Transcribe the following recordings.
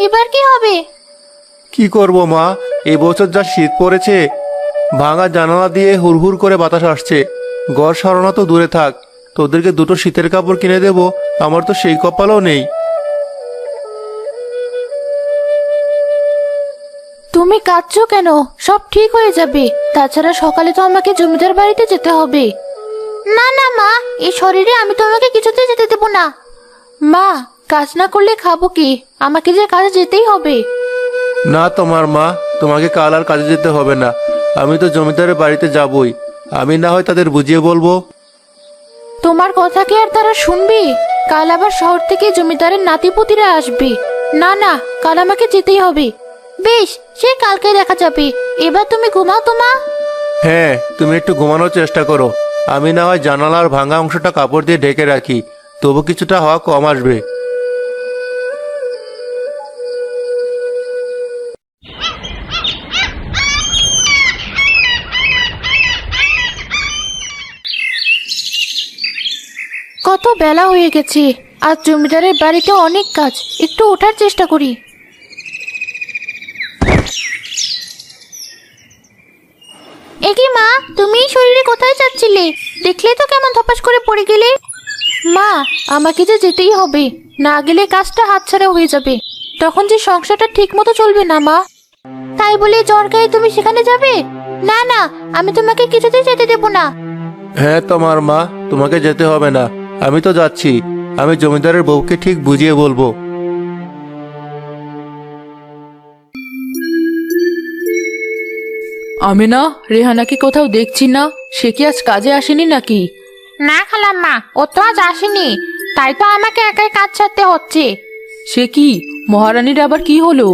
এবার কি হবে? কি করব মা, এই বছর যা শীত পড়েছে, ভাঙা জানালা দিয়ে হুড়হুড় করে বাতাস আসছে। ঘর সরানো তো দূরে থাক, তোদেরকে দুটো শীতের কাপড় কিনে দেব, আমার তো সেই কপালও নেই। তুমি কাঁদছো কেন? সব ঠিক হয়ে যাবে। তাছাড়া সকালে তো আমাকে জমিদার বাড়িতে যেতে হবে। না না মা, এই শরীরে আমি তোমাকে কিছুতেই যেতে দেবো না। মা, কাজ না করলে খাবো কি? আমাকে যে কাজে যেতেই হবে। না তোমার মা, তোমাকে কাল আর কাজে যেতে হবে না। আমি তো জমিদারের বাড়িতে যাবই। আমি না হয় তাদের বুঝিয়ে বলবো। তোমার কথা কি আর তারা শুনবে? কাল আবার শহর থেকে জমিদারের নাতিপুতিরা আসবে। না না, কাল আমাকে যেতেই হবে। বেশ, সে কালকে দেখা যাবে। এবার তুমি ঘুমাও তো মা। হ্যাঁ, তুমি একটু ঘুমানোর চেষ্টা করো। আমি না হয় জানালার ভাঙা অংশটা কাপড় দিয়ে ঢেকে রাখি, তবু কিছুটা হাওয়া কম আসবে। কত বেলা হয়ে গেছে। আজ জমিদারের বাড়িতে অনেক কাজ, একটু ওঠার চেষ্টা করি। একি মা, তুমি এই শরীরে কোথায় যাচ্ছিলে? দেখলে তো কেমন ধপাস করে পড়ে গেলে। মা, আমাকে যে যেতেই হবে, না গেলে কাজটা হাতছাড়া হয়ে যাবে। তখন যে সংসারটা ঠিক মতো চলবে না মা। তাই বলে জ্বর গায়ে তুমি সেখানে যাবে? না না, আমি তোমাকে কিছুতেই যেতে দেবো না। হ্যাঁ তোমার মা, তোমাকে যেতে হবে না। আমি তো যাচ্ছি। আমি জমিদারের বউকে ঠিক বুঝিয়ে বলবো। আমি না, রেহানাকে কোথাও দেখছি না। সে কি আজ কাজে আসেনি নাকি? না খালাম্মা, ও তো আজ আসেনি, তাই তো আমাকে একাই কাজ ছাড়তে হচ্ছে। সে কি, মহারানীর আবার কি হলো?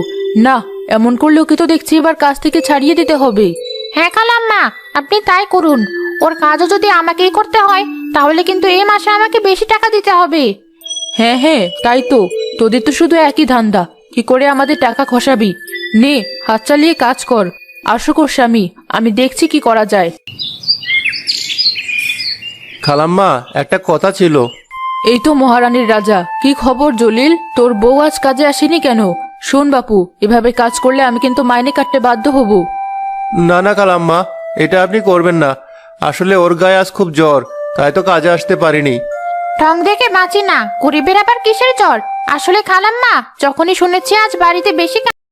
না, এমন করলে ওকে তো দেখছি এবার কাজ থেকে ছাড়িয়ে দিতে হবে। হ্যাঁ খালাম্মা, আপনি তাই করুন। ওর কাজও যদি আমাকেই করতে হয়, তাহলে কিন্তু এই মাসে আমাকে বেশি টাকা দিতে হবে। হ্যাঁ হ্যাঁ, তাই তো। তোদের তো শুধু একই ধান্দা, কি করে আমাদের টাকা খসাবি। নে, হাত চালিয়ে কাজ কর। আসুক ওর স্বামী, আমি দেখছি কি করা যায়। খালাম্মা, একটা কথা ছিল। এই তো মহারানীর রাজা। কি খবর জলিল? তোর বউ আজ কাজে আসেনি কেন? শোন বাপু, এভাবে কাজ করলে আমি কিন্তু মাইনে কাটতে বাধ্য হব। না না খালাম্মা, এটা আপনি করবেন না। আসলে ওর গায়ে আজ খুব জ্বর, তাই তো কাজে আসতে পারিনি। ঢং দেখে বাঁচি না, গরিবের আবার কিসের জ্বর? আসলে খালাম্মা, যখনই শুনেছি আজ বাড়িতে বেশি